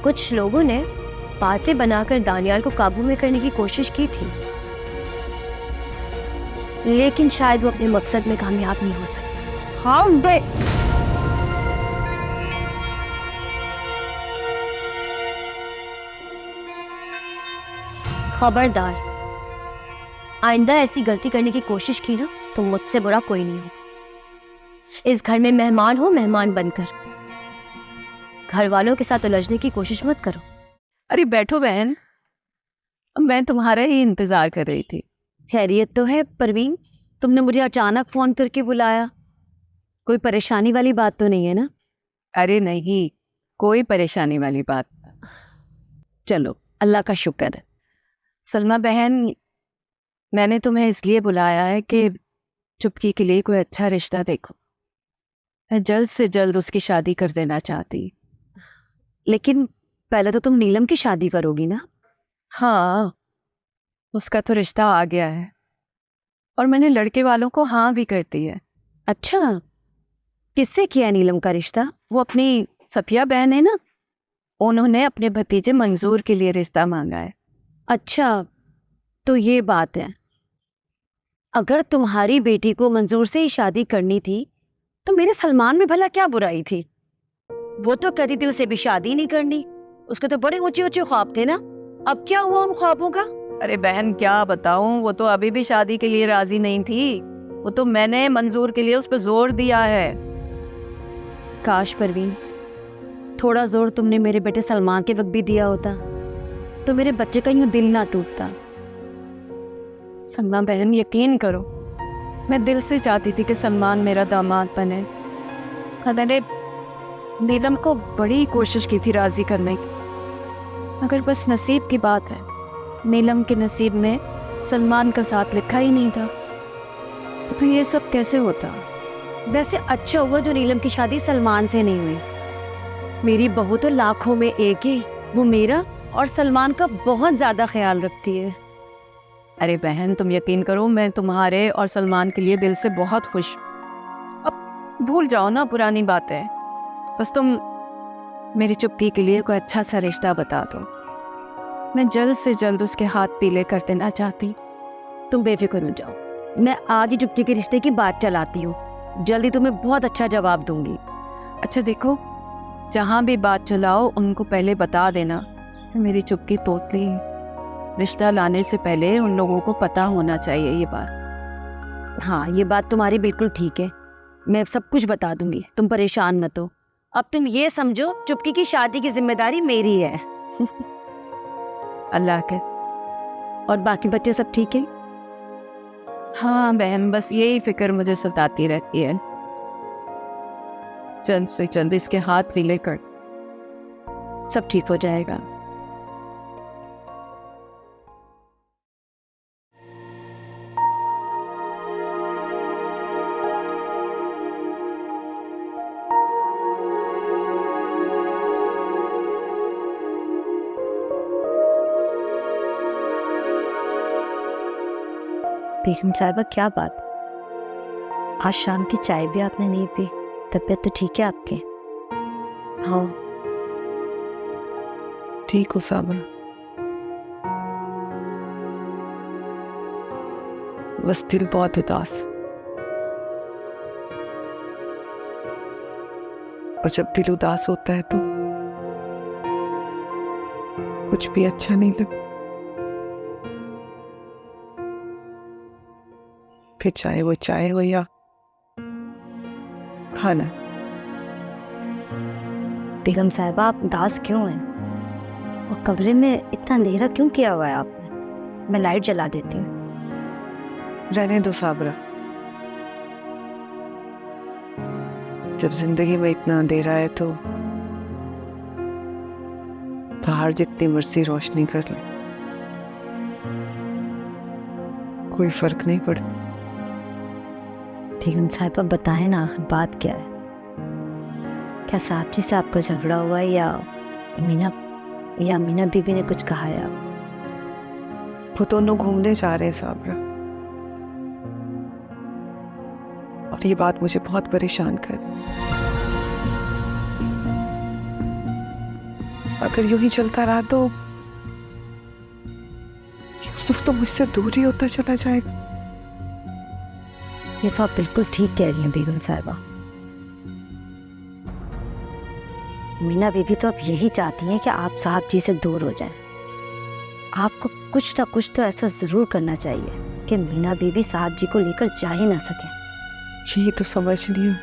कुछ लोगों ने बातें बनाकर दानियाल को काबू में करने की कोशिश की थी, लेकिन शायद वो अपने मकसद में कामयाब नहीं हो सके। हाँ बे खबरदार, आइंदा ऐसी गलती करने की कोशिश की ना तो मुझसे बुरा कोई नहीं हो। इस घर में मेहमान हो, मेहमान बनकर। घर वालों के साथ उलझने की कोशिश मत करो। अरे बैठो बहन, मैं तुम्हारा ही इंतजार कर रही थी। खैरियत तो है परवीन? तुमने मुझे अचानक फोन करके बुलाया, कोई परेशानी वाली बात तो नहीं है ना? अरे नहीं, कोई परेशानी वाली बात। चलो अल्लाह का शुक्र है। सलमा बहन, मैंने तुम्हें इसलिए बुलाया है कि चुपकी के लिए कोई अच्छा रिश्ता देखो। मैं जल्द से जल्द उसकी शादी कर देना चाहती। लेकिन पहले तो तुम नीलम की शादी करोगी ना? हाँ, उसका तो रिश्ता आ गया है और मैंने लड़के वालों को हाँ भी कर दी है। अच्छा, किससे किया नीलम का रिश्ता? वो अपनी सफिया बहन है ना, उन्होंने अपने भतीजे मंजूर के लिए रिश्ता मांगा है। अच्छा, तो ये बात है। अगर तुम्हारी बेटी को मंजूर से ही शादी करनी थी तो मेरे सलमान में भला क्या बुराई थी? वो तो कहती थी उसे भी शादी नहीं करनी, उसके तो बड़े ऊंचे ऊंचे ख्वाब थे ना। अब क्या हुआ उन ख्वाबों का? अरे बहन क्या बताऊं, वो तो अभी भी शादी के लिए राजी नहीं थी। वो तो मैंने मंजूर के लिए उस पर जोर दिया है। काश परवीन, थोड़ा जोर तुमने मेरे बेटे सलमान के वक्त भी दिया होता तो मेरे बच्चे का यूं दिल ना टूटता। सलमा बहन यकीन करो, मैं दिल से चाहती थी कि सलमान मेरा दामाद बने। मैंने नीलम को बड़ी कोशिश की थी राजी करने की, मगर बस नसीब की बात है, नीलम के नसीब में सलमान का साथ लिखा ही नहीं था। तो फिर ये सब कैसे होता? वैसे अच्छा हुआ जो नीलम की शादी सलमान से नहीं हुई। मेरी बहू तो लाखों में एक है, वो मेरा और सलमान का बहुत ज्यादा ख्याल रखती है। अरे बहन तुम यकीन करो, मैं तुम्हारे और सलमान के लिए दिल से बहुत खुश। अब भूल जाओ ना पुरानी बातें, बस तुम मेरी चुप्पी के लिए कोई अच्छा सा रिश्ता बता दो। मैं जल्द से जल्द उसके हाथ पीले कर देना चाहती। तुम बेफिक्र हो जाओ, मैं आज ही चुप्पी के रिश्ते की बात चलाती हूँ। जल्दी तुम्हें बहुत अच्छा जवाब दूंगी। अच्छा देखो, जहाँ भी बात चलाओ उनको पहले बता देना मेरी चुप्पी तोतली। रिश्ता लाने से पहले उन लोगों को पता होना चाहिए ये बात। हाँ, ये बात तुम्हारी बिल्कुल ठीक है, मैं सब कुछ बता दूंगी, तुम परेशान मत हो। अब तुम ये समझो चुप्पी की शादी की जिम्मेदारी मेरी है। अल्लाह के। और बाकी बच्चे सब ठीक है? हाँ बहन, बस यही फिक्र मुझे सताती रहती है। जल्द से जल्द इसके हाथ पीले कर। सब ठीक हो जाएगा। बेगम साहिबा, क्या बात, आज शाम की चाय भी आपने नहीं पी? तबीयत तो ठीक है आपके? हाँ ठीक हो साबर, बस दिल बहुत उदास। और जब दिल उदास होता है तो कुछ भी अच्छा नहीं लगता। फिर चाहे वो चाय हो या खाना। बेगम साहिबा, आप उदास क्यों हैं? और कमरे में इतना अंधेरा क्यों किया हुआ है आपने? मैं लाइट जला देती हूँ। रहने दो साबरा, जब जिंदगी में इतना अंधेरा है तो बाहर जितनी मर्जी रोशनी कर ले, कोई फर्क नहीं पड़ता। बेगम साहिबा, बताएं ना, आखिर बात क्या है? क्या साहब जी से आपका झगड़ा हुआ है या मीना बीबी ने कुछ कहा है? वो दोनों घूमने जा रहे हैं साबरा, और ये बात मुझे बहुत परेशान कर। अगर यूं ही चलता रहा तो यूसुफ तो मुझसे दूर ही होता चला जाएगा। ये तो आप बिल्कुल ठीक कह रही हैं बेगम साहिबा। मीना बीबी तो अब यही चाहती हैं कि आप साहब जी से दूर हो जाएं। आपको कुछ ना कुछ तो ऐसा जरूर करना चाहिए कि मीना बीबी साहब जी को लेकर जा ही ना सके। यही तो समझ नहीं हूं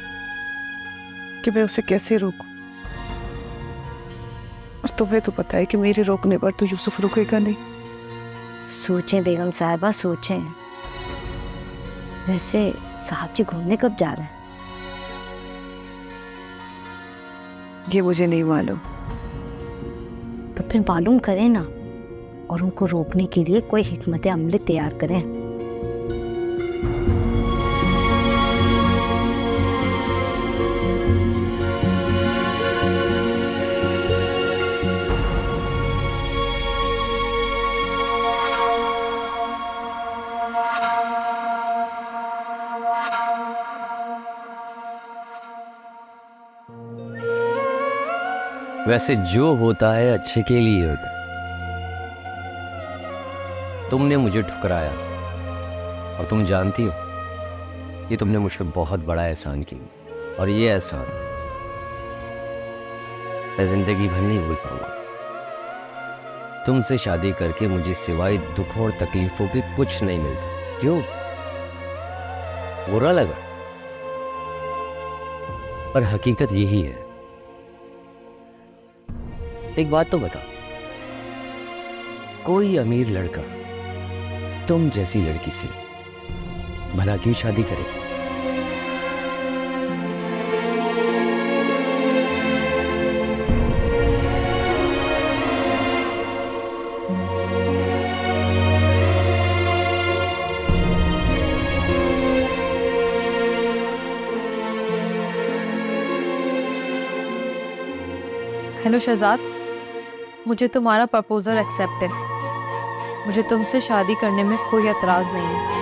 कि मैं उसे कैसे रोकूं। और तुम्हें तो पता है कि मेरे रोकने पर तो यूसुफ रुकेगा नहीं। सोचें बेगम साहिबा, सोचें। वैसे साहब जी घूमने कब जा रहे हैं? ये मुझे नहीं मालूम। तो फिर मालूम करें ना, और उनको रोकने के लिए कोई हिकमत अमली तैयार करें। वैसे जो होता है अच्छे के लिए होता है। तुमने मुझे ठुकराया और तुम जानती हो ये तुमने मुझ पर बहुत बड़ा एहसान किया, और ये एहसान मैं जिंदगी भर नहीं भूल पाऊंगा। तुमसे शादी करके मुझे सिवाय दुखों और तकलीफों के कुछ नहीं मिलता। क्यों? बुरा लगा? पर हकीकत यही है। एक बात तो बताओ, कोई अमीर लड़का तुम जैसी लड़की से भला क्यों शादी करे? हेलो शहजाद, मुझे तुम्हारा प्रपोजल एक्सेप्ट है। मुझे तुमसे शादी करने में कोई एतराज नहीं है।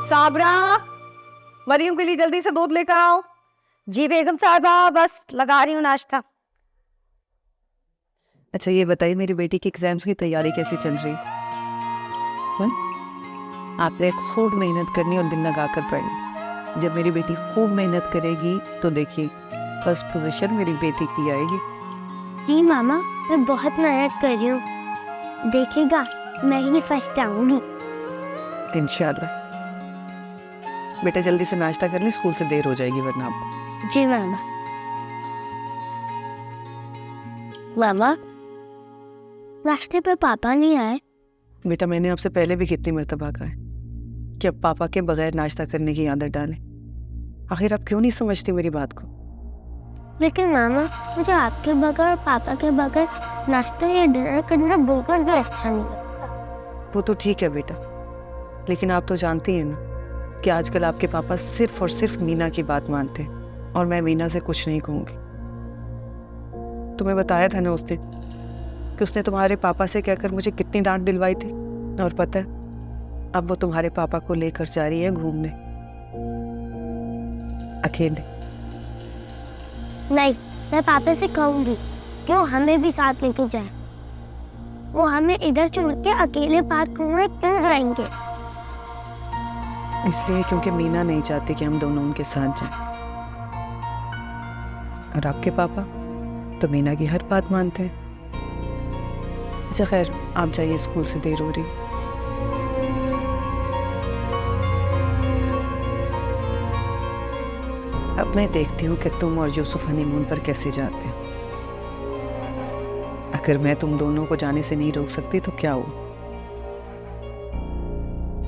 साबरा, मरियम के लिए जल्दी से दूध लेकर आओ। जी बेगम साहिबा, बस लगा रही हूँ नाश्ता। अच्छा ये बताइए, मेरी बेटी की एग्जाम्स की तैयारी कैसी चल रही? आपने खूब मेहनत करनी और दिल लगाकर पढ़नी। जब मेरी बेटी खूब मेहनत करेगी तो देखिए फर्स्ट पोजीशन मेरी बेटी की आएगी। जी मामा, मैं बहुत मेहनत कर रही हूँ। देखिएगा मैं ही फर्स्ट आऊंगी। इंशाल्लाह। बेटा जल्दी से नाश्ता कर ले, स्कूल से देर हो जाएगी वरना आपको। जी मामा। मामा, नाश्ते पर पापा नहीं आए? बेटा मैंने आपसे पहले भी कितनी मर्तबा कहा है कि अब पापा के बगैर नाश्ता करने की आदत डालें। आखिर आप क्यों नहीं समझती मेरी बात को? लेकिन मामा, मुझे आपके बगैर और पापा के बगैर नाश्ता या डिनर करना बिल्कुल भी अच्छा नहीं लगता। वो तो ठीक है बेटा, लेकिन आप तो जानती हैं ना कि आजकल आपके पापा सिर्फ और सिर्फ मीना की बात मानते हैं, और मैं मीना से कुछ नहीं कहूँगी। तुम्हें बताया था ना उस दिन कि उसने तुम्हारे पापा से कहकर मुझे कितनी डांट दिलवाई थी। और पता है अब वो तुम्हारे पापा को लेकर जा रही है घूमने, अकेले। नहीं, मैं पापा से कहूंगी क्यों हमें भी साथ लेके जाए। वो हमें इधर छोड़ के अकेले पार्क में क्यों जाएंगे? इसलिए क्योंकि मीना नहीं चाहती कि हम दोनों उनके साथ जाएं। और आपके पापा तो मीना की हर बात मानते हैं। अच्छा खैर, आप जाइए, स्कूल से देर हो रही। अब मैं देखती हूँ कि तुम और यूसुफ हनीमून पर कैसे जाते हैं। अगर मैं तुम दोनों को जाने से नहीं रोक सकती तो क्या हो?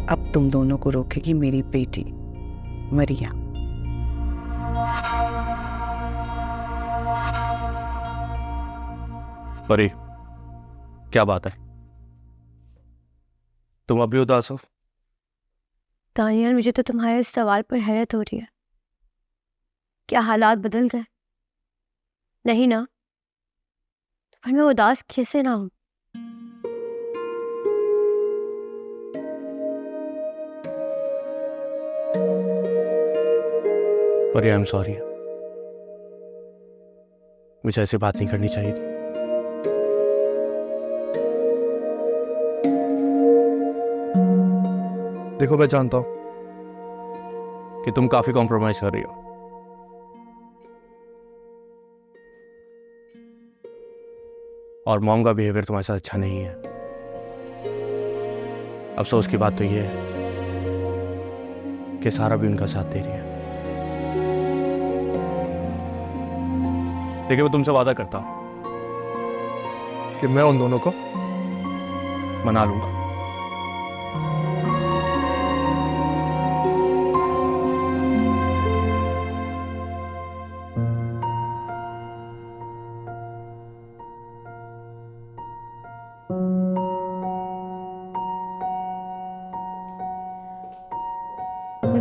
अब तुम दोनों को रोकेगी मेरी बेटी मरिया। परी, क्या बात है? तुम अभी उदास हो? दानियाल, मुझे तो तुम्हारे इस सवाल पर हैरत हो रही है। क्या हालात बदल गए? नहीं ना? पर मैं उदास कैसे ना हूं? पर आई एम सॉरी, मुझे ऐसे बात नहीं करनी चाहिए थी। देखो, मैं जानता हूं कि तुम काफी कॉम्प्रोमाइज कर रही हो, और मॉम का बिहेवियर तुम्हारे साथ अच्छा नहीं है। अफसोस की बात तो ये है कि सारा भी उनका साथ दे रही है। देखिए, मैं तुमसे वादा करता हूं कि मैं उन दोनों को मना लूंगा।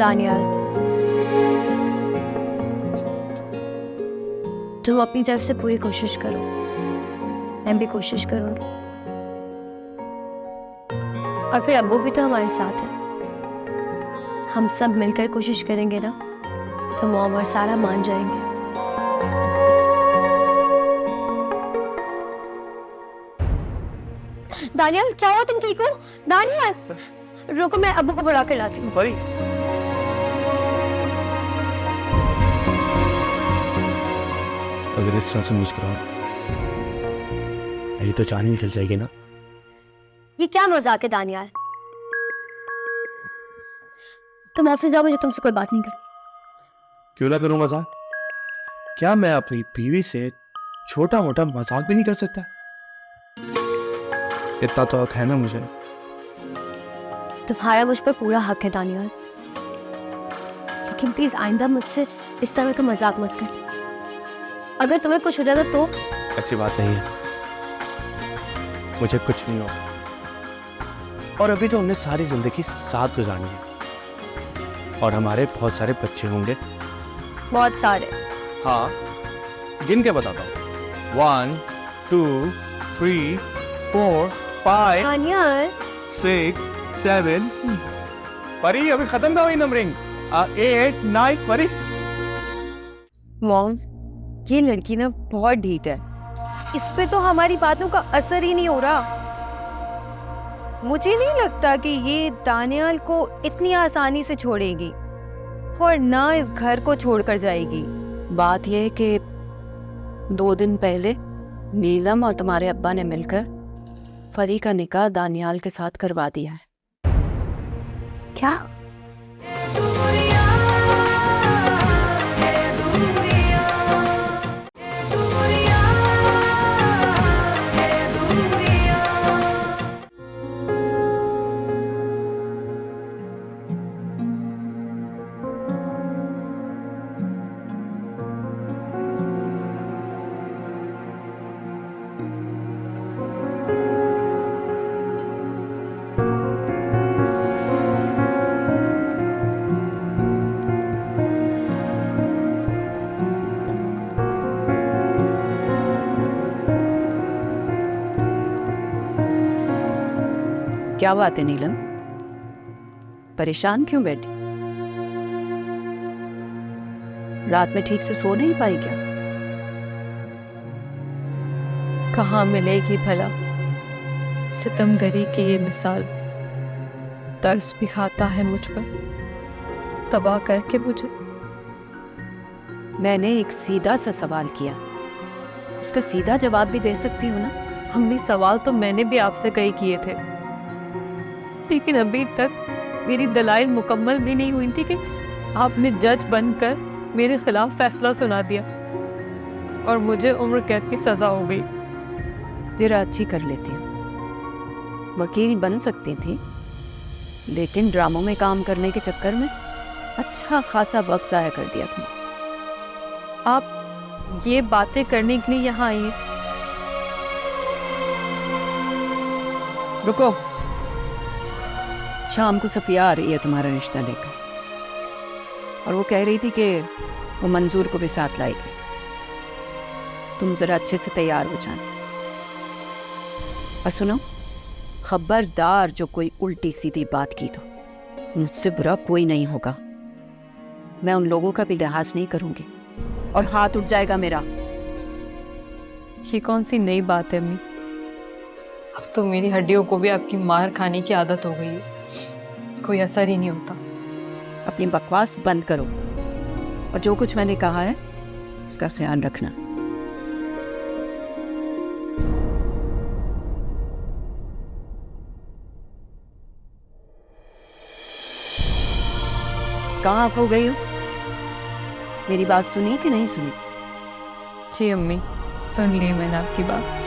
दानियाल, तुम अपनी तरफ से पूरी कोशिश करो, मैं भी कोशिश करूंगी, और फिर अब्बू भी तो हमारे साथ है। हम सब मिलकर कोशिश करेंगे ना, तो मॉम और सारा मान जाएंगे। दानियाल, क्या हुआ? तुम ठीक हो? दानियाल, रुको, मैं अब्बू को बुला कर लाती हूँ। परी, अगर इस तरह से मुस्कुराओ, मेरी तो जान ही निकल जाएगी ना। ये क्या मजाक है दानियाल? तुम ऑफिस जाओ, मुझे तुमसे कोई बात नहीं करनी। क्यों ना करूं मजाक? क्या मैं अपनी बीवी से छोटा मोटा मजाक भी नहीं कर सकता? इतना तो हक है ना मुझे। तुम्हारा मुझ पर पूरा हक है दानियाल, लेकिन प्लीज आइंदा मुझसे इस तरह का मजाक मत कर। अगर तुम्हें कुछ हो जाता तो? ऐसी बात नहीं है, मुझे कुछ नहीं होगा, और अभी तो हमने सारी जिंदगी साथ गुजारनी है, और हमारे बहुत सारे बच्चे होंगे। बहुत सारे? हाँ, गिन के बताता हूँ। 1 2 3 4 5 दानियाल, 6 7 परी, अभी खत्म था वही नंबरिंग। 8 9 परी। मॉम, ये लड़की ना बहुत ढीठ है, इस पे तो हमारी बातों का असर ही नहीं हो रहा। मुझे नहीं लगता कि ये दानियाल को इतनी आसानी से छोड़ेगी, और ना इस घर को छोड़कर जाएगी। बात यह है कि 2 दिन पहले नीलम और तुम्हारे अब्बा ने मिलकर परी का निकाह दानियाल के साथ करवा दिया है। क्या? क्या बात है नीलम, परेशान क्यों बैठी? रात में ठीक से सो नहीं पाई क्या? कहाँ मिलेगी भला सितमगरी की ये मिसाल? तरस भी खाता है मुझ पर, तबाह करके मुझे। मैंने एक सीधा सा सवाल किया, उसका सीधा जवाब भी दे सकती हूँ ना। अम्मी, सवाल तो मैंने भी आपसे कई किए थे, लेकिन अभी तक मेरी दलाइल मुकम्मल भी नहीं हुई थी कि आपने जज बनकर मेरे खिलाफ फैसला सुना दिया और मुझे उम्र कैद की सजा हो गई। जरा अच्छी कर लेती हूँ, वकील बन सकती थी, लेकिन ड्रामों में काम करने के चक्कर में अच्छा खासा वक्त ज़ाया कर दिया तुमने। आप ये बातें करने के लिए यहाँ आई हैं? रुको, शाम को सफ़िया आ रही है तुम्हारा रिश्ता लेकर, और वो कह रही थी कि वो मंजूर को भी साथ लाएगी। तुम ज़रा अच्छे से तैयार हो जाना। और सुनो, खबरदार जो कोई उल्टी सीधी बात की तो मुझसे बुरा कोई नहीं होगा। मैं उन लोगों का भी लिहाज नहीं करूंगी और हाथ उठ जाएगा मेरा। ये कौन सी नई बात है अम्मी? अब तो मेरी हड्डियों को भी आपकी मार खाने की आदत हो गई है, कोई असर ही नहीं होता। अपनी बकवास बंद करो और जो कुछ मैंने कहा है उसका ख्याल रखना। कहाँ खो गई हो? मेरी बात सुनी कि नहीं सुनी? जी अम्मी, सुन ली मैंने आपकी बात।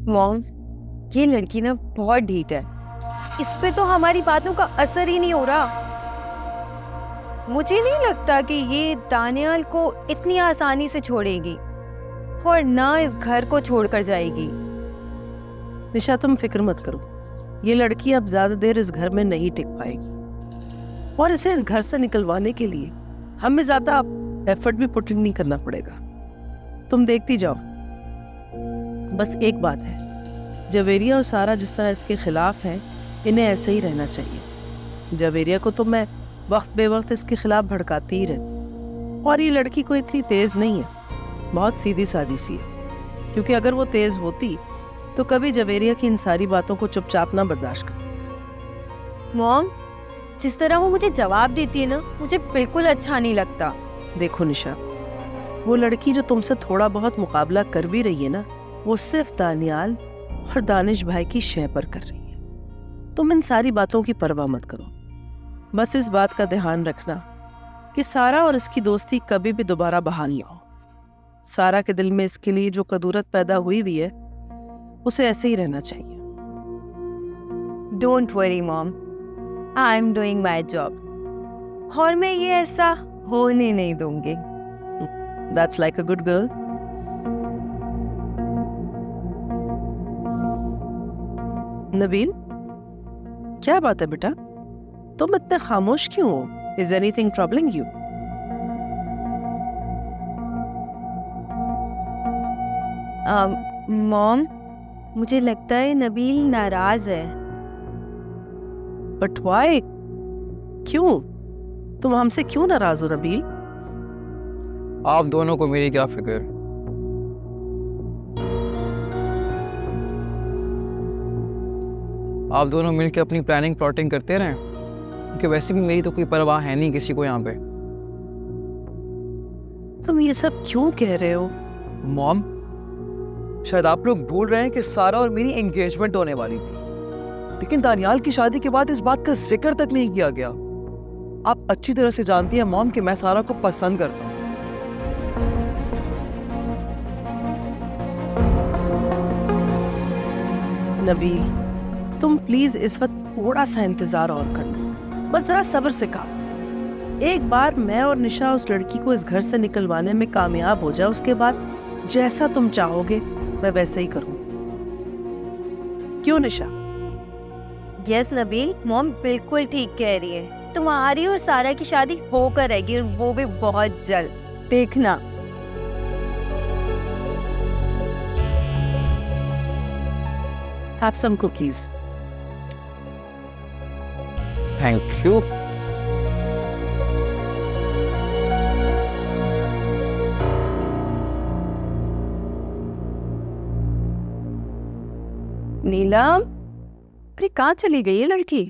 मॉम, ये लड़की ना बहुत ढीठ है। इस पे तो हमारी बातों का असर ही नहीं हो रहा। मुझे नहीं लगता कि ये दानियाल को इतनी आसानी से छोड़ेगी और ना इस घर को छोड़कर जाएगी। निशा तुम फिक्र मत करो, ये लड़की अब ज्यादा देर इस घर में नहीं टिक पाएगी, और इसे इस घर से निकलवाने के लिए हमें ज्यादा एफर्ट भी पुट नहीं करना पड़ेगा। तुम देखती जाओ। बस एक बात है, जवेरिया और सारा जिस तरह इसके खिलाफ हैं, इन्हें ऐसे ही रहना चाहिए। जवेरिया को तो मैं वक्त बेवक्त इसके खिलाफ भड़काती ही रहती, और ये लड़की को इतनी तेज नहीं है, बहुत सीधी सादी सी है। क्योंकि अगर वो तेज होती तो कभी जवेरिया की इन सारी बातों को चुपचाप ना बर्दाश्त कर। मॉम, जिस तरह वो मुझे जवाब देती है ना, मुझे बिल्कुल अच्छा नहीं लगता। देखो निशा, वो लड़की जो तुमसे थोड़ा बहुत मुकाबला कर भी रही है ना, वो सिर्फ दानियाल और दानिश भाई की शय पर कर रही है। तुम इन सारी बातों की परवाह मत करो। बस इस बात का ध्यान रखना कि सारा और इसकी दोस्ती कभी भी दोबारा बहाल ना हो। सारा के दिल में इसके लिए जो कदूरत पैदा हुई हुई है, उसे ऐसे ही रहना चाहिए। Don't worry mom, I am doing my job, और मैं ये ऐसा होने नहीं दूंगी। That's like a good girl. Nabeel, क्या बात है बेटा, तुम इतने खामोश क्यों हो? Is anything troubling you? Mom, मुझे लगता है नबील नाराज है। But why? क्यों? तुम हमसे क्यों नाराज हो नबील? आप दोनों को मेरी क्या फिक्र? आप दोनों मिलकर अपनी प्लानिंग प्लॉटिंग करते रहें, क्योंकि वैसे भी मेरी तो कोई परवाह है नहीं किसी को यहाँ पे। तुम ये सब क्यों कह रहे हो? मॉम, शायद आप लोग भूल रहे हैं कि सारा और मेरी एंगेजमेंट होने वाली थी, लेकिन दानियाल की शादी के बाद इस बात का जिक्र तक नहीं किया गया। आप अच्छी तरह से जानती हैं मॉम कि मैं सारा को पसंद करता हूँ। नबील, तुम प्लीज इस वक्त थोड़ा सा इंतजार और कर लो, बस जरा सब्र से काम। एक बार मैं और निशा उस लड़की को इस घर से निकलवाने में कामयाब हो जाए, उसके बाद जैसा तुम चाहोगे मैं वैसे ही करूँ। क्यों निशा? यस नबील, मॉम बिल्कुल ठीक कह रही है। तुम्हारी और सारा की शादी होकर रहेगी, और वो भी बहुत जल्द, देखना। Have some cookies. Thank you. Neelam, अरे कहाँ चली गई ये लड़की?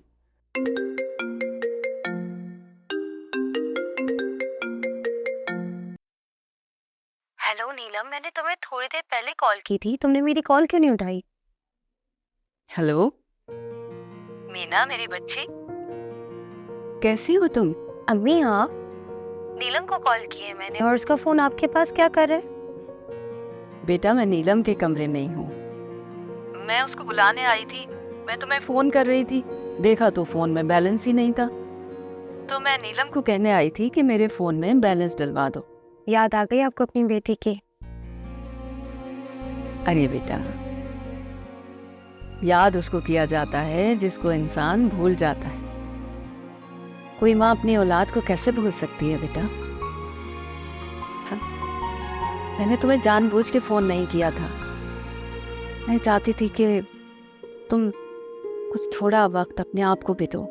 हेलो नीलम, मैंने तुम्हें थोड़ी देर पहले कॉल की थी, तुमने मेरी कॉल क्यों नहीं उठाई? हेलो मीना मेरी बच्ची, कैसी हो तुम? अम्मी हाँ, नीलम को कॉल की है मैंने और उसका फोन आपके पास क्या कर रहा है? बेटा मैं नीलम के कमरे में ही हूँ। मैं उसको बुलाने आई थी, मैं तुम्हें फोन कर रही थी, देखा तो फोन में बैलेंस ही नहीं था, तो मैं नीलम को कहने आई थी कि मेरे फोन में बैलेंस डलवा दो। याद आ गई आपको अपनी बेटी की? अरे बेटा, याद उसको किया जाता है जिसको इंसान भूल जाता है। कोई माँ अपनी औलाद को कैसे भूल सकती है बेटा? हाँ? मैंने तुम्हें जानबूझ के फोन नहीं किया था, मैं चाहती थी कि तुम कुछ थोड़ा वक्त अपने आप को भी दो।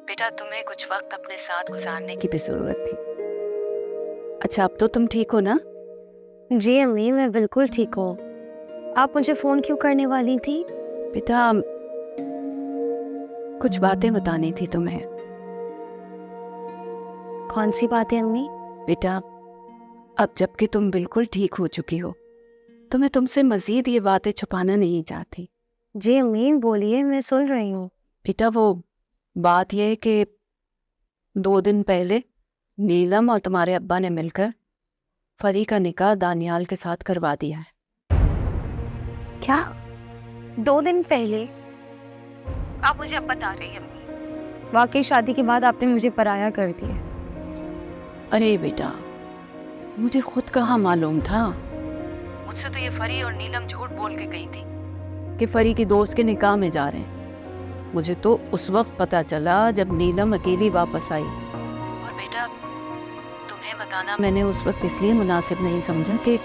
बेटा तुम्हें कुछ वक्त अपने साथ गुजारने की भी जरूरत थी। अच्छा अब तो तुम ठीक हो ना? जी अम्मी, मैं बिल्कुल ठीक हूँ। आप मुझे फोन क्यों करने वाली थी? बेटा कुछ बातें बतानी थी तुम्हें। कौन सी बात है अम्मी? बेटा अब जबकि तुम बिल्कुल ठीक हो चुकी हो, तो मैं तुमसे मजीद ये बातें छुपाना नहीं चाहती। जी अम्मी बोलिए, मैं सुन रही हूँ। बेटा वो बात यह है कि 2 दिन पहले नीलम और तुम्हारे अब्बा ने मिलकर फरी का निकाह दानियाल के साथ करवा दिया है। क्या? 2 दिन पहले? आप मुझे अब बता रही हैं अम्मी, वाकई शादी के बाद आपने मुझे पराया कर दिया? अरे बेटा मुझे खुद कहाँ मालूम था, मुझसे तो ये फरी और नीलम झूठ बोल के गई थी कि फरी की दोस्त के निकाह में जा रहे हैं। मुझे तो उस वक्त पता चला जब नीलम अकेली वापस आई। और बेटा तुम्हें बताना मैंने उस वक्त इसलिए मुनासिब नहीं समझा कि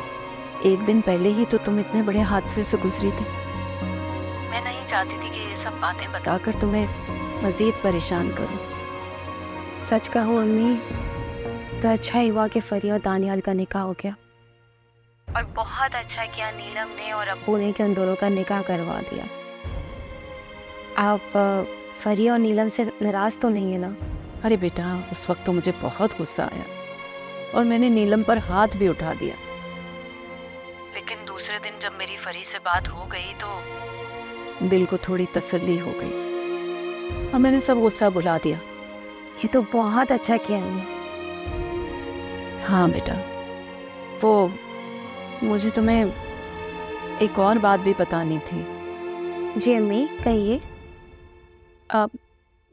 1 दिन पहले ही तो तुम इतने बड़े हादसे से गुजरी थी। मैं नहीं चाहती थी कि ये सब बातें बताकर तुम्हें मजीद परेशान करूं। सच कहूँ अम्मी, तो अच्छा ही हुआ कि फरी और दानियाल का निकाह हो गया, और बहुत अच्छा किया नीलम ने और अब्बू ने कि उन दोनों का निकाह करवा दिया। आप फरी और नीलम से नाराज तो नहीं है ना? अरे बेटा उस वक्त तो मुझे बहुत गुस्सा आया और मैंने नीलम पर हाथ भी उठा दिया, लेकिन दूसरे दिन जब मेरी फरी से बात हो गई तो दिल को थोड़ी तसल्ली हो गई और मैंने सब गुस्सा भुला दिया। ये तो बहुत अच्छा किया अम्मी। हाँ बेटा, वो मुझे तुम्हें एक और बात भी बतानी थी। जी अम्मी कहिए।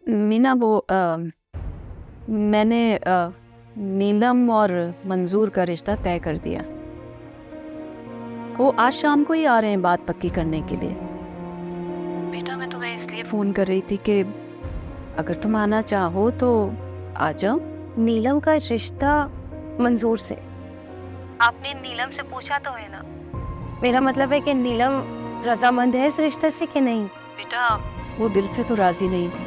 मीना वो मैंने नीलम और मंजूर का रिश्ता तय कर दिया। वो आज शाम को ही आ रहे हैं बात पक्की करने के लिए। बेटा मैं तुम्हें इसलिए फ़ोन कर रही थी कि अगर तुम आना चाहो तो आ जाओ। नीलम का रिश्ता मंजूर से? आपने नीलम से पूछा तो है ना? मेरा मतलब है कि नीलम रजामंद है इस रिश्ते से कि नहीं? बेटा वो दिल से तो राजी नहीं थी,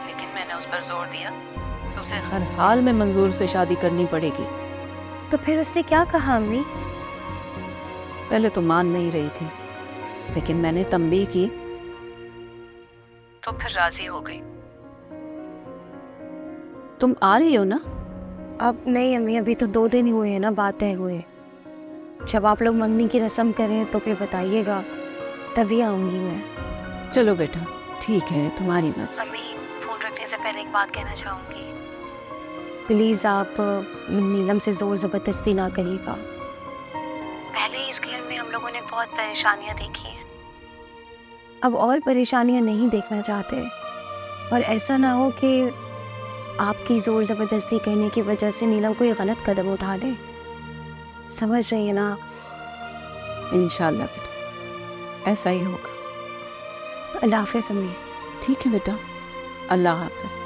लेकिन मैंने उस पर जोर दिया कि उसे हर हाल में मंजूर से शादी करनी पड़ेगी। तो फिर उसने क्या कहा अम्मी? पहले तो मान नहीं रही थी, लेकिन मैंने तंबीह की तो फिर राजी हो गई। तुम आ रही हो ना? अब नहीं अम्मी, अभी तो 2 दिन ही हुए हैं ना बात तय हुए। जब आप लोग मंगनी की रस्म करें तो फिर बताइएगा, तभी आऊंगी मैं। चलो बेटा ठीक है, तुम्हारी मर्जी। अम्मी फोन रखने से पहले एक बात कहना चाहूँगी, प्लीज़ आप नीलम से ज़ोर ज़बरदस्ती ना करिएगा। पहले ही इस घर में हम लोगों ने बहुत परेशानियाँ देखी हैं, अब और परेशानियाँ नहीं देखना चाहते, और ऐसा ना हो कि आपकी ज़ोर ज़बरदस्ती करने की वजह से नीलम कोई गलत कदम उठा ले। समझ रही है ना? इंशाल्लाह बेटा ऐसा ही होगा। अल्लाह हाफ़िज़ अम्मी। ठीक है बेटा, अल्लाह हाफ़िज़।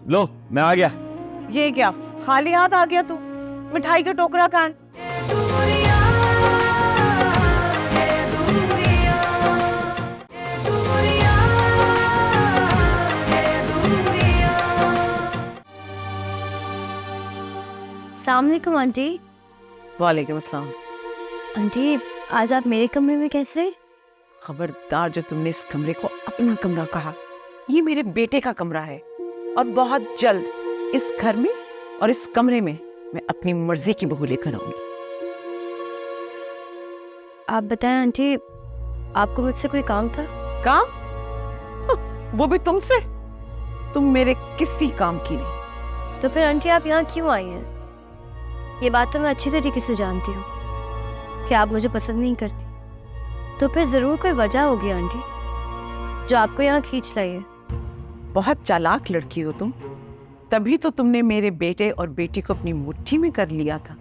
लो मैं आ गया। ये क्या खाली हाथ आ गया तू? मिठाई का टोकरा कान। अस्सलाम वालेकुम आंटी। वालेकुम अस्सलाम। आंटी आज आप मेरे कमरे में कैसे? खबरदार, जो तुमने इस कमरे को अपना कमरा कहा, ये मेरे बेटे का कमरा है और बहुत जल्द इस घर में और इस कमरे में मैं अपनी मर्जी की बहू लेकर आऊंगी। आप बताएं आंटी, आपको मुझसे कोई काम था? काम? वो भी तुमसे? तुम मेरे किसी काम की नहीं। तो फिर आंटी आप यहाँ क्यों आई हैं? ये बात तो मैं अच्छी तरीके से जानती हूँ कि आप मुझे पसंद नहीं करती। तो फिर जरूर कोई वजह होगी आंटी जो आपको यहाँ खींच लाई है। बहुत चालाक लड़की हो तुम, तभी तो तुमने मेरे बेटे और बेटी को अपनी मुट्ठी में कर लिया था।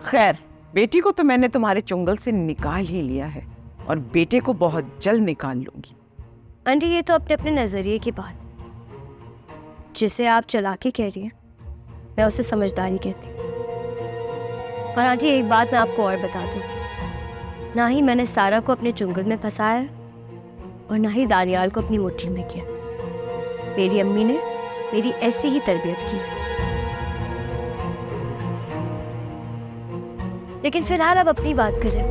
खैर, बेटी को तो मैंने तुम्हारे चुंगल से निकाल ही लिया है और बेटे को बहुत जल्द निकाल लूंगी। आंटी ये तो अपने अपने नजरिए की बात, जिसे आप चालाकी कह रही हैं मैं उसे समझदारी कहती हूँ। और आंटी एक बात मैं आपको और बता दूँ, ना ही मैंने सारा को अपने चुंगल में फंसाया और ना ही दानियाल को अपनी मुट्ठी में किया। मेरी अम्मी ने मेरी ऐसी ही तरबियत की। लेकिन फिलहाल आप अपनी बात करें।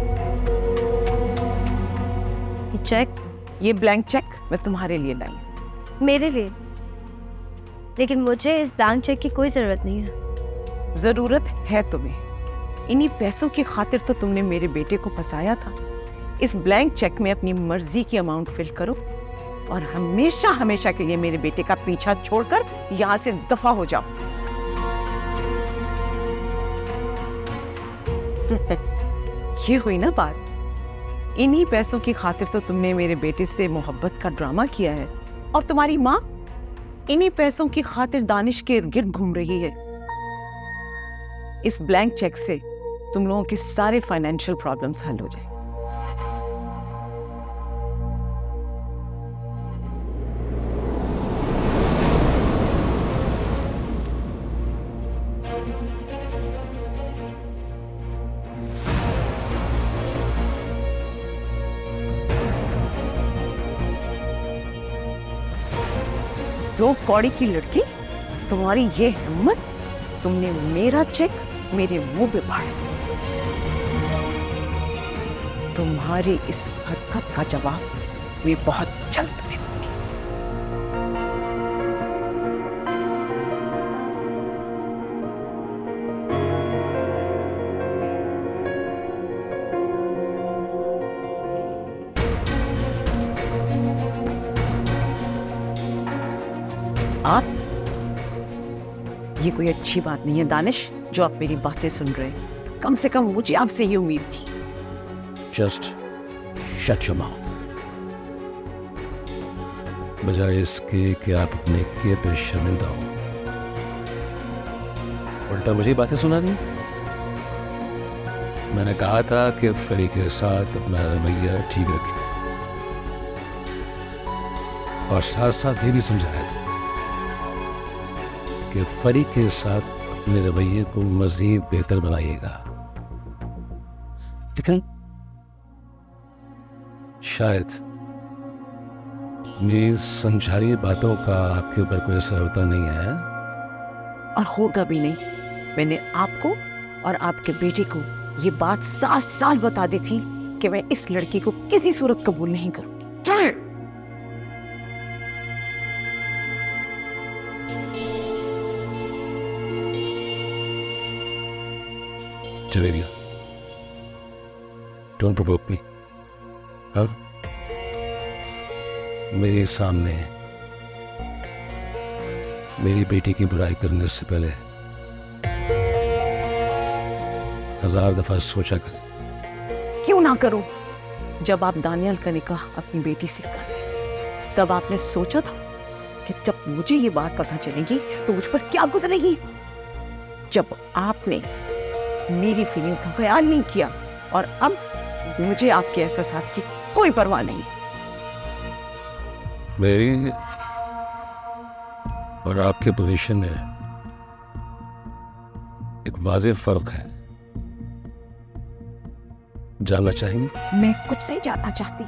ये चेक, ये ब्लैंक चेक मैं तुम्हारे लिए लाई हूं। मेरे लिए? लेकिन मुझे इस ब्लैंक चेक की कोई जरूरत नहीं है। जरूरत है तुम्हें। इन्हीं पैसों की खातिर तो तुमने मेरे बेटे को फंसाया था। इस ब्लैंक चेक में अपनी मर्जी की अमाउंट फिल करो और हमेशा हमेशा के लिए मेरे बेटे का पीछा छोड़कर यहाँ से दफा हो जाओ। ये हुई ना बात। इन्हीं पैसों की खातिर तो तुमने मेरे बेटे से मोहब्बत का ड्रामा किया है और तुम्हारी माँ इन्हीं पैसों की खातिर दानिश के इर्द गिर्द घूम रही है। इस ब्लैंक चेक से तुम लोगों के सारे फाइनेंशियल प्रॉब्लम्स हल हो जाए। दो कौड़ी की लड़की, तुम्हारी ये हिम्मत, तुमने मेरा चेक मेरे मुंह पे फाड़ा। तुम्हारी इस हरकत का जवाब मैं बहुत जल्द तुम्हें दूंगी। आप, ये कोई अच्छी बात नहीं है दानिश जो आप मेरी बातें सुन रहे हैं। कम से कम मुझे आपसे ये उम्मीद नहीं। Just shut your mouth. बजाय इसके कि आप अपने किए पे शर्मिंदा हो, उल्टा मुझे बातें सुना दी। मैंने कहा था कि फरी के साथ अपना रवैया ठीक रखें और साथ साथ ये भी समझाया था कि फरी के साथ अपने रवैये को मजीद बेहतर बनाइएगा। लेकिन शायद मेरी समझाई बातों का आपके ऊपर कोई असर होता नहीं है और होगा भी नहीं। मैंने आपको और आपके बेटे को ये बात 7 साल बता दी थी कि मैं इस लड़की को किसी सूरत कबूल नहीं करूंगी। Javeria, don't provoke me. हाँ? मेरे सामने मेरी बेटी की बुराई करने से पहले 1000 दफा सोचा कर। क्यों ना करूं? जब आप दानियाल का निकाह अपनी बेटी से कर रहे थे, तब आपने सोचा था कि जब मुझे ये बात पता चलेगी तो मुझ पर क्या गुजरेगी। जब आपने मेरी फीलिंग का ख्याल नहीं किया और अब मुझे आपके एहसासात की कोई परवाह नहीं। और आपके पोजीशन में एक वाज़ेह फर्क है। जानना चाहेंगे? मैं कुछ नहीं जानना चाहती।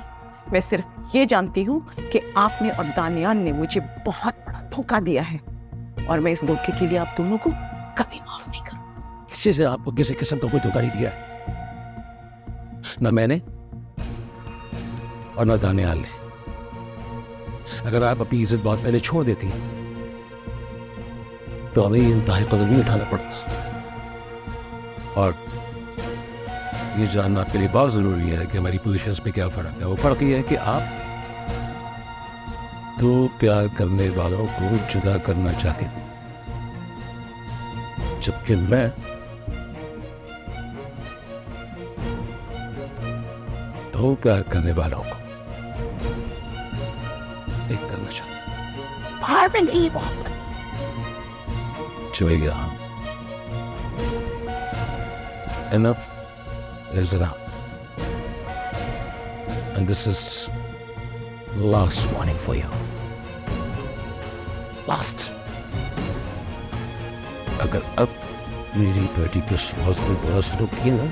मैं सिर्फ ये जानती हूँ कि आपने और दानियाल ने मुझे बहुत बड़ा धोखा दिया है और मैं इस धोखे के लिए आप दोनों को कभी माफ नहीं करूँ। किसी से आपको किसी किस्म का कोई धोखा नहीं दिया है, ना मैंने और ना दानियाल ने। अगर आप अपनी इज्जत बहुत पहले छोड़ देती तो हमें ये इंतहाई कदम नहीं उठाना पड़ता। और ये जानना आपके लिए बहुत ज़रूरी है कि हमारी पोजीशंस में क्या फ़र्क है। वो फ़र्क ये है कि आप दो प्यार करने वालों को जुदा करना चाहते थे, जबकि मैं दो प्यार करने वालों को एक करना चाहता। बाहर में नहीं मोहब्बत। चुएगा। Enough is enough. And this is the last warning for you. Last. अगर अब मेरी बेटी के स्वास्थ्य में बुरा सलूक किया ना,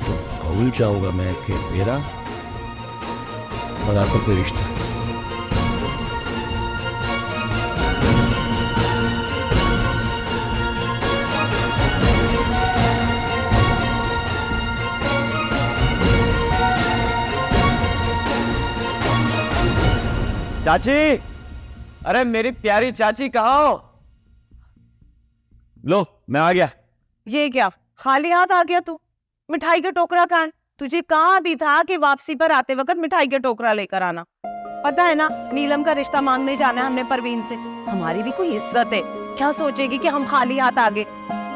तो भूल जाऊंगा मैं कि मेरा और आपका कोई रिश्ता है। चाची, अरे मेरी प्यारी चाची कहाँ हो? लो मैं आ गया। ये क्या खाली हाथ आ गया तू? मिठाई का टोकरा कहाँ? तुझे कहाँ भी था कि वापसी पर आते वक्त मिठाई का टोकरा लेकर आना। पता है ना नीलम का रिश्ता मांगने जाना है हमने परवीन से। हमारी भी कोई इज्जत है, क्या सोचेगी कि हम खाली हाथ आ गए?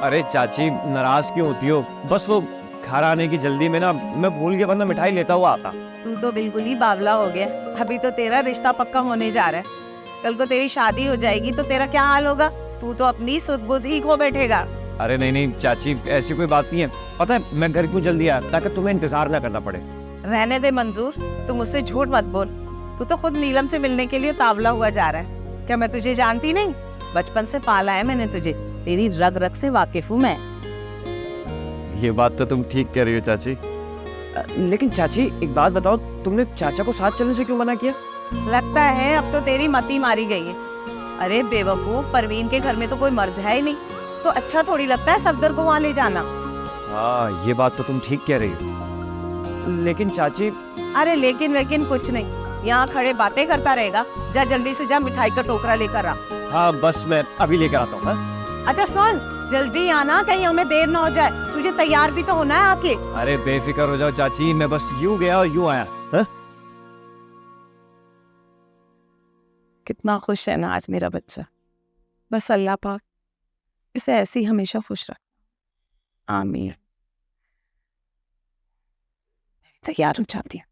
अरे चाची नाराज क्यों होती हो? बस वो घर आने की जल्दी में ना मैं भूल गया, वरना मिठाई लेता हुआ आता। तू तो बिल्कुल ही बावला हो गया। अभी तो तेरा रिश्ता पक्का होने जा रहा है। कल को तेरी शादी हो जाएगी तो तेरा क्या हाल होगा? तू तो अपनी सुध बुध ही खो बैठेगा। अरे नहीं नहीं चाची, ऐसी कोई बात नहीं है। पता है मैं घर क्यों जल्दी आया? ताकि तुम्हें इंतजार ना करना पड़े। रहने दे मंजूर, तू मुझसे झूठ मत बोल। तू तो खुद नीलम से मिलने के लिए तावला हुआ जा रहा है। क्या मैं तुझे जानती नहीं? बचपन से पाला है मैंने तुझे, तेरी रग रग से वाकिफ हूँ मैं। ये बात तो तुम ठीक कह रही हो चाची। लेकिन चाची एक बात बताओ, तुमने चाचा को साथ चलने से क्यों मना किया? लगता है अब तो तेरी मती मारी गई है। अरे बेवकूफ, परवीन के घर में तो कोई मर्द है ही नहीं, तो अच्छा थोड़ी लगता है सफदर को वहाँ ले जाना। हाँ ये बात तो तुम ठीक कह रही हो। लेकिन चाची। अरे लेकिन कुछ नहीं, यहाँ खड़े बातें करता रहेगा। जा जल्दी से जा, मिठाई का टोकरा लेकर आ। हाँ बस मैं अभी लेकर आता हूँ। अच्छा सुन, जल्दी आना, कहीं हमें देर ना हो जाए। तुझे तैयार भी तो होना है आके। अरे बेफिक्र हो जाओ चाची, मैं बस यूं गया और यूं आया। हा? कितना खुश है ना आज मेरा बच्चा। बस अल्लाह पाक इसे ऐसे ही हमेशा खुश रख। आमीन। तैयार हो जाती हूँ।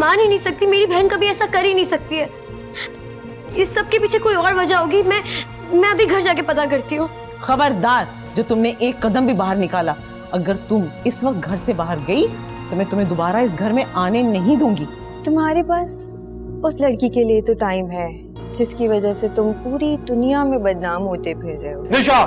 मान ही नहीं सकती, मेरी बहन कभी ऐसा कर ही नहीं सकती है। इस सब के पीछे कोई और वजह होगी। मैं अभी घर जाके पता करती हूँ। खबरदार, जो तुमने एक कदम भी बाहर निकाला, अगर तुम इस वक्त घर से बाहर गई तो मैं तुम्हें दोबारा इस घर में आने नहीं दूंगी। तुम्हारे पास उस लड़की के लिए तो टाइम है जिसकी वजह से तुम पूरी दुनिया में बदनाम होते फिर रहे हो। निशा,